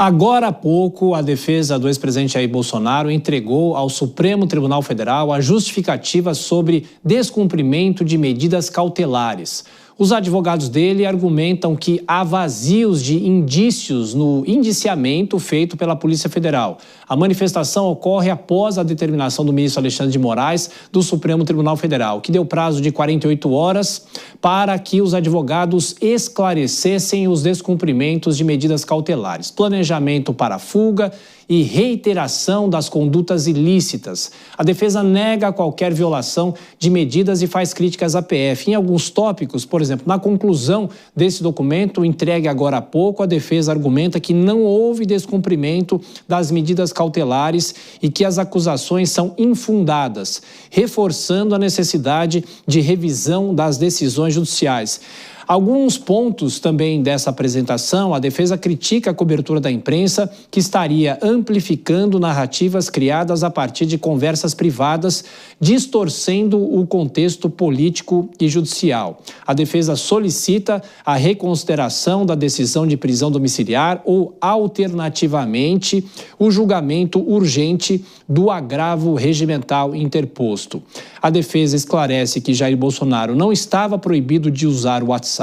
Agora há pouco, a defesa do ex-presidente Jair Bolsonaro entregou ao Supremo Tribunal Federal a justificativa sobre descumprimento de medidas cautelares. Os advogados dele argumentam que há vazios de indícios no indiciamento feito pela Polícia Federal. A manifestação ocorre após a determinação do ministro Alexandre de Moraes do Supremo Tribunal Federal, que deu prazo de 48 horas para que os advogados esclarecessem os descumprimentos de medidas cautelares, planejamento para fuga e reiteração das condutas ilícitas. A defesa nega qualquer violação de medidas e faz críticas à PF. Em alguns tópicos, por exemplo, na conclusão desse documento, entregue agora há pouco, a defesa argumenta que não houve descumprimento das medidas cautelares e que as acusações são infundadas, reforçando a necessidade de revisão das decisões judiciais. Alguns pontos também dessa apresentação, a defesa critica a cobertura da imprensa, que estaria amplificando narrativas criadas a partir de conversas privadas, distorcendo o contexto político e judicial. A defesa solicita a reconsideração da decisão de prisão domiciliar ou, alternativamente, o julgamento urgente do agravo regimental interposto. A defesa esclarece que Jair Bolsonaro não estava proibido de usar o WhatsApp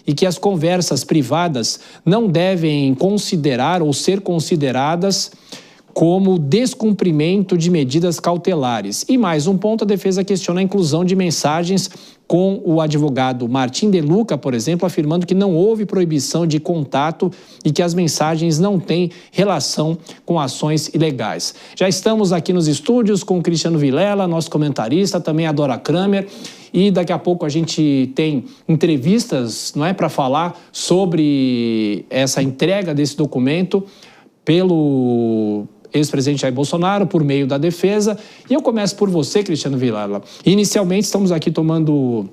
e que as conversas privadas não devem considerar ou ser consideradas como descumprimento de medidas cautelares. E mais um ponto, a defesa questiona a inclusão de mensagens com o advogado Martim De Luca, por exemplo, afirmando que não houve proibição de contato e que as mensagens não têm relação com ações ilegais. Já estamos aqui nos estúdios com o Cristiano Vilela, nosso comentarista, também a Dora Kramer, e daqui a pouco a gente tem entrevistas, não é, para falar sobre essa entrega desse documento pelo ex-presidente Jair Bolsonaro, por meio da defesa. E eu começo por você, Cristiano Vilela. Inicialmente, estamos aqui tomando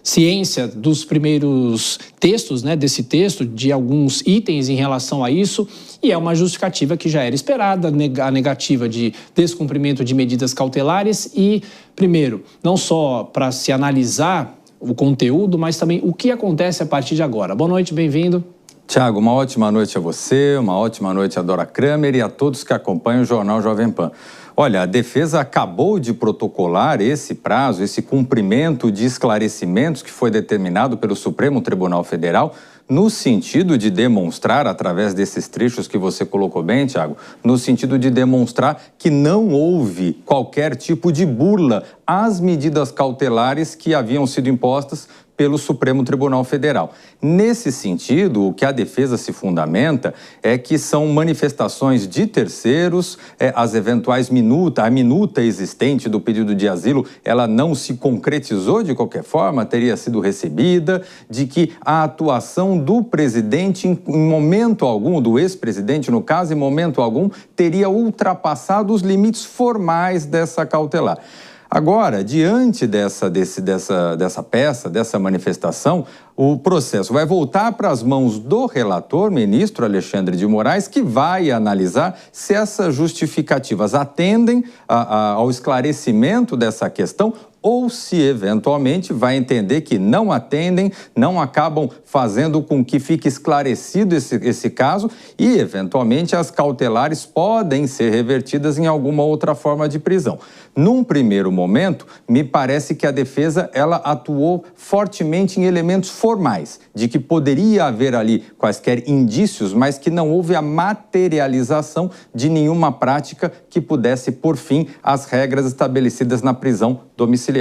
ciência dos primeiros textos, né, desse texto, de alguns itens em relação a isso, e é uma justificativa que já era esperada, a negativa de descumprimento de medidas cautelares e, primeiro, não só para se analisar o conteúdo, mas também o que acontece a partir de agora. Boa noite, bem-vindo. Tiago, uma ótima noite a você, uma ótima noite a Dora Kramer e a todos que acompanham o Jornal Jovem Pan. Olha, a defesa acabou de protocolar esse prazo, esse cumprimento de esclarecimentos que foi determinado pelo Supremo Tribunal Federal, no sentido de demonstrar, através desses trechos que você colocou bem, Tiago, no sentido de demonstrar que não houve qualquer tipo de burla às medidas cautelares que haviam sido impostas pelo Supremo Tribunal Federal. Nesse sentido, o que a defesa se fundamenta é que são manifestações de terceiros, as eventuais a minuta existente do pedido de asilo, ela não se concretizou de qualquer forma, teria sido recebida, de que a atuação do presidente em momento algum, do ex-presidente no caso, em momento algum, teria ultrapassado os limites formais dessa cautelar. Agora, diante dessa peça, dessa manifestação, o processo vai voltar para as mãos do relator, ministro Alexandre de Moraes, que vai analisar se essas justificativas atendem ao esclarecimento dessa questão ou se, eventualmente, vai entender que não atendem, não acabam fazendo com que fique esclarecido esse caso e, eventualmente, as cautelares podem ser revertidas em alguma outra forma de prisão. Num primeiro momento, me parece que a defesa ela atuou fortemente em elementos formais, de que poderia haver ali quaisquer indícios, mas que não houve a materialização de nenhuma prática que pudesse pôr fim às regras estabelecidas na prisão domiciliar.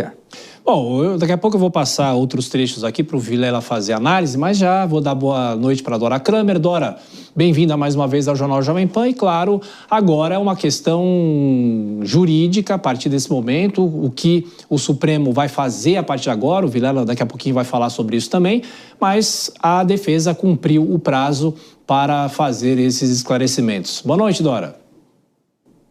Bom, daqui a pouco eu vou passar outros trechos aqui para o Vilela fazer análise, mas já vou dar boa noite para a Dora Kramer. Dora, bem-vinda mais uma vez ao Jornal Jovem Pan e, claro, agora é uma questão jurídica a partir desse momento, o que o Supremo vai fazer a partir de agora, o Vilela daqui a pouquinho vai falar sobre isso também, mas a defesa cumpriu o prazo para fazer esses esclarecimentos. Boa noite, Dora.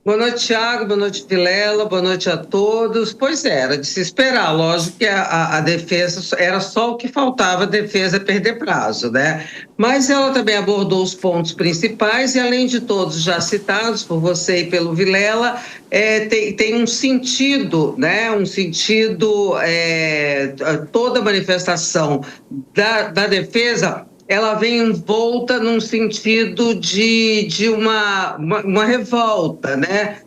Boa noite, Tiago, boa noite, Vilela, boa noite a todos. Pois é, era de se esperar, lógico que a defesa, era só o que faltava, a defesa perder prazo, né? Mas ela também abordou os pontos principais e, além de todos já citados por você e pelo Vilela, tem um sentido, né? Toda manifestação da defesa ela vem envolta num sentido de uma revolta, né?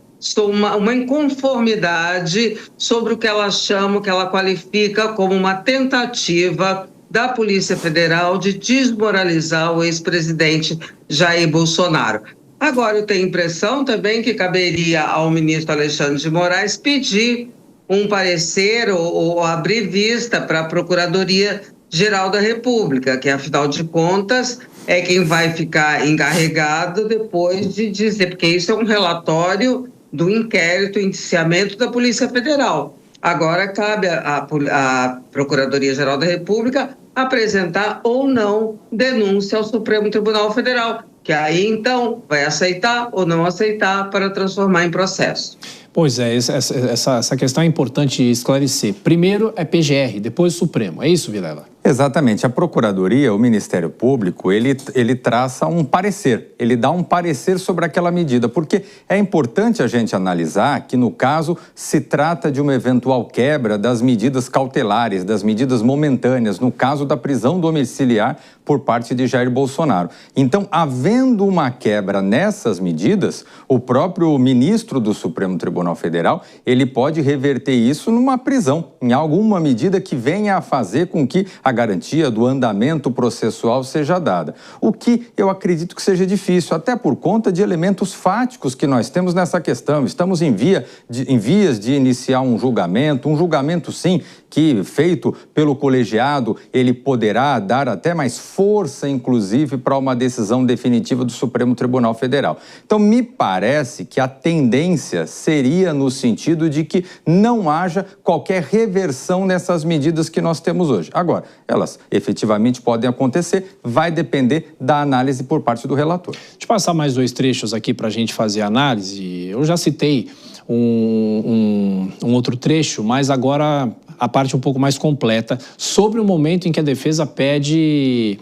Uma inconformidade sobre o que ela chama, o que ela qualifica como uma tentativa da Polícia Federal de desmoralizar o ex-presidente Jair Bolsonaro. Agora, eu tenho a impressão também que caberia ao ministro Alexandre de Moraes pedir um parecer ou abrir vista para a Procuradoria-Geral da República, que, afinal de contas, é quem vai ficar encarregado depois de dizer, porque isso é um relatório do inquérito, indiciamento da Polícia Federal. Agora cabe à Procuradoria-Geral da República apresentar ou não denúncia ao Supremo Tribunal Federal, que aí, então, vai aceitar ou não aceitar para transformar em processo. Pois é, essa questão é importante esclarecer. Primeiro é PGR, depois Supremo. É isso, Vilela? Exatamente. A Procuradoria, o Ministério Público, ele traça um parecer. Ele dá um parecer sobre aquela medida, porque é importante a gente analisar que, no caso, se trata de uma eventual quebra das medidas cautelares, das medidas momentâneas, no caso da prisão domiciliar por parte de Jair Bolsonaro. Então, havendo uma quebra nessas medidas, o próprio ministro do Supremo Tribunal Federal, ele pode reverter isso numa prisão, em alguma medida que venha a fazer com que a garantia do andamento processual seja dada. O que eu acredito que seja difícil, até por conta de elementos fáticos que nós temos nessa questão. Estamos em vias de iniciar um julgamento sim, que feito pelo colegiado, ele poderá dar até mais força, inclusive, para uma decisão definitiva do Supremo Tribunal Federal. Então, me parece que a tendência seria no sentido de que não haja qualquer reversão nessas medidas que nós temos hoje. Agora, elas efetivamente podem acontecer, vai depender da análise por parte do relator. Deixa eu passar mais 2 trechos aqui para a gente fazer a análise. Eu já citei um outro trecho, mas agora a parte um pouco mais completa sobre o momento em que a defesa pede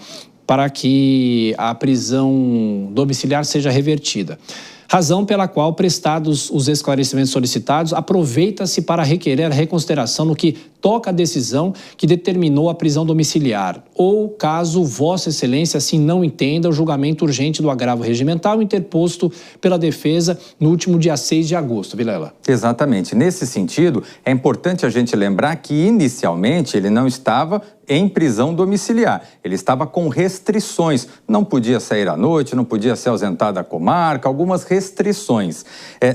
para que a prisão domiciliar seja revertida. Razão pela qual, prestados os esclarecimentos solicitados, aproveita-se para requerer a reconsideração no que toca à decisão que determinou a prisão domiciliar, ou, caso Vossa Excelência assim não entenda, o julgamento urgente do agravo regimental interposto pela defesa no último dia 6 de agosto. Vilela. Exatamente. Nesse sentido, é importante a gente lembrar que, inicialmente, ele não estava em prisão domiciliar. Ele estava com restrições. Não podia sair à noite, não podia se ausentar da comarca, algumas restrições.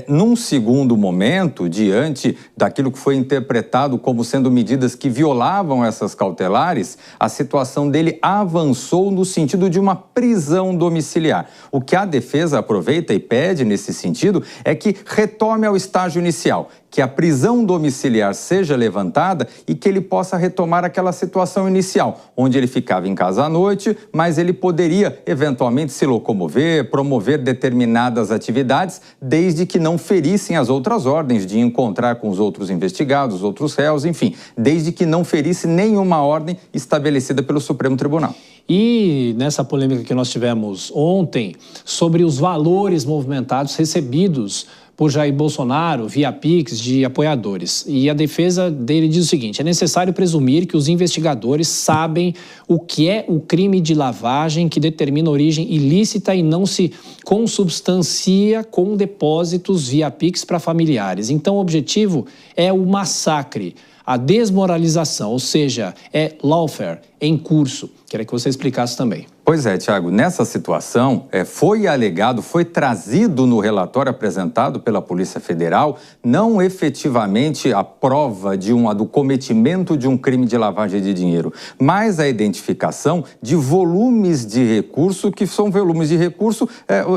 Num segundo momento, diante daquilo que foi interpretado como sendo medidas que violavam essas cautelares, a situação dele avançou no sentido de uma prisão domiciliar. O que a defesa aproveita e pede nesse sentido é que retome ao estágio inicial, que a prisão domiciliar seja levantada e que ele possa retomar aquela situação inicial, onde ele ficava em casa à noite, mas ele poderia eventualmente se locomover, promover determinadas atividades, desde que não ferissem as outras ordens de encontrar com os outros investigados, os outros réus, enfim, desde que não ferisse nenhuma ordem estabelecida pelo Supremo Tribunal. E nessa polêmica que nós tivemos ontem sobre os valores movimentados recebidos por Jair Bolsonaro via Pix de apoiadores. E a defesa dele diz o seguinte: é necessário presumir que os investigadores sabem o que é o crime de lavagem que determina origem ilícita e não se consubstancia com depósitos via Pix para familiares. Então o objetivo é o massacre, a desmoralização, ou seja, é lawfare em curso. Queria que você explicasse também. Pois é, Tiago, nessa situação foi alegado, foi trazido no relatório apresentado pela Polícia Federal, não efetivamente a prova do cometimento de um crime de lavagem de dinheiro, mas a identificação de volumes de recurso que são volumes de recurso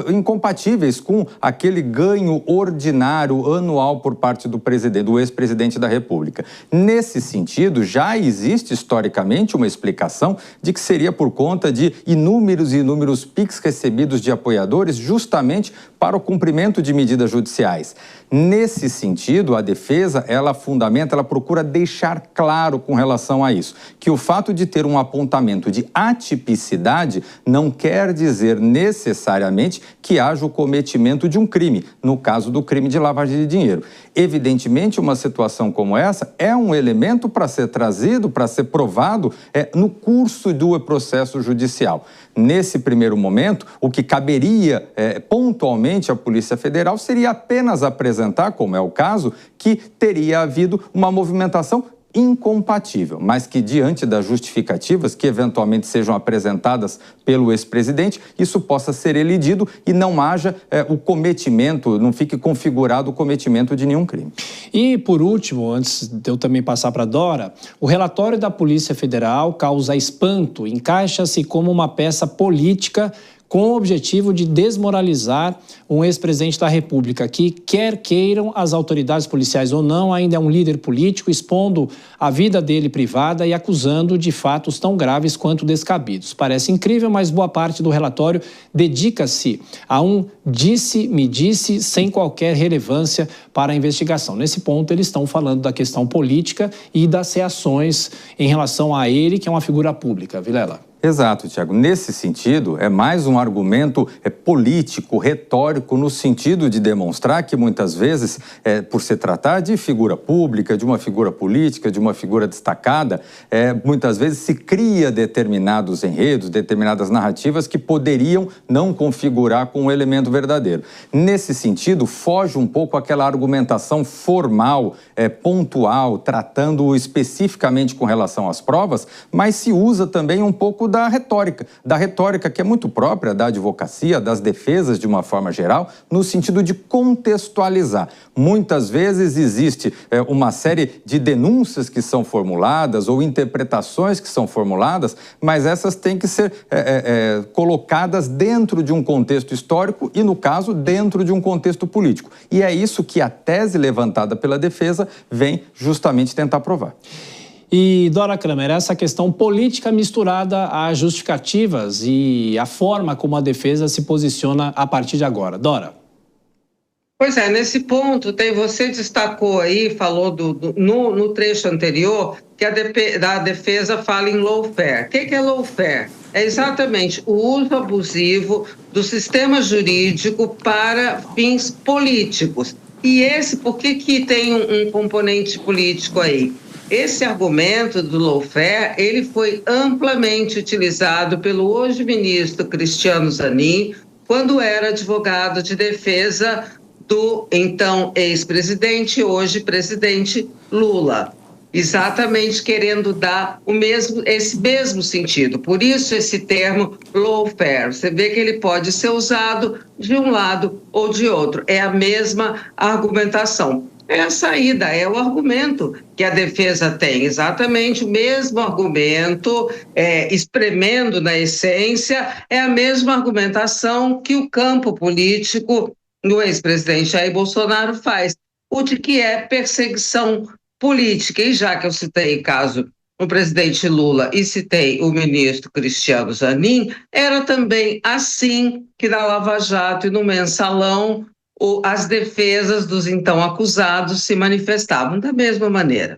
incompatíveis com aquele ganho ordinário anual por parte do ex-presidente da República. Nesse sentido, já existe historicamente uma explicação de que seria por conta de inúmeros e inúmeros PIX recebidos de apoiadores justamente para o cumprimento de medidas judiciais. Nesse sentido, a defesa, ela fundamenta, ela procura deixar claro com relação a isso, que o fato de ter um apontamento de atipicidade não quer dizer necessariamente que haja o cometimento de um crime, no caso do crime de lavagem de dinheiro. Evidentemente, uma situação como essa é um elemento para ser trazido, para ser provado no curso do processo judicial. Nesse primeiro momento, o que caberia pontualmente à Polícia Federal seria apenas apresentar, como é o caso, que teria havido uma movimentação incompatível, mas que diante das justificativas que eventualmente sejam apresentadas pelo ex-presidente, isso possa ser elidido e não haja o cometimento, não fique configurado o cometimento de nenhum crime. E, por último, antes de eu também passar para a Dora, o relatório da Polícia Federal causa espanto, encaixa-se como uma peça política com o objetivo de desmoralizar um ex-presidente da República que, quer queiram as autoridades policiais ou não, ainda é um líder político, expondo a vida dele privada e acusando de fatos tão graves quanto descabidos. Parece incrível, mas boa parte do relatório dedica-se a um disse-me disse sem qualquer relevância para a investigação. Nesse ponto, eles estão falando da questão política e das reações em relação a ele, que é uma figura pública. Vilela. Exato, Tiago. Nesse sentido, é mais um argumento político, retórico, no sentido de demonstrar que muitas vezes, por se tratar de figura pública, de uma figura política, de uma figura destacada, muitas vezes se cria determinados enredos, determinadas narrativas que poderiam não configurar com um elemento verdadeiro. Nesse sentido, foge um pouco aquela argumentação formal, pontual, tratando especificamente com relação às provas, mas se usa também um pouco da retórica que é muito própria da advocacia, das defesas de uma forma geral, no sentido de contextualizar. Muitas vezes existe uma série de denúncias que são formuladas ou interpretações que são formuladas, mas essas têm que ser colocadas dentro de um contexto histórico e, no caso, dentro de um contexto político. E é isso que a tese levantada pela defesa vem justamente tentar provar. E, Dora Kramer, essa questão política misturada a justificativas e a forma como a defesa se posiciona a partir de agora. Dora. Pois é, nesse ponto, você destacou aí, falou no trecho anterior, que a defesa fala em lawfare. O que é lawfare? É exatamente o uso abusivo do sistema jurídico para fins políticos. E por que tem um componente político aí? Esse argumento do lawfare, ele foi amplamente utilizado pelo hoje ministro Cristiano Zanin, quando era advogado de defesa do então ex-presidente, hoje presidente Lula. Exatamente querendo dar esse mesmo sentido. Por isso esse termo lawfare. Você vê que ele pode ser usado de um lado ou de outro. É a mesma argumentação. É a saída, é o argumento que a defesa tem, exatamente o mesmo argumento, espremendo na essência, é a mesma argumentação que o campo político do ex-presidente Jair Bolsonaro faz, o de que é perseguição política. E já que eu citei o caso do presidente Lula e citei o ministro Cristiano Zanin, era também assim que na Lava Jato e no Mensalão as defesas dos então acusados se manifestavam da mesma maneira.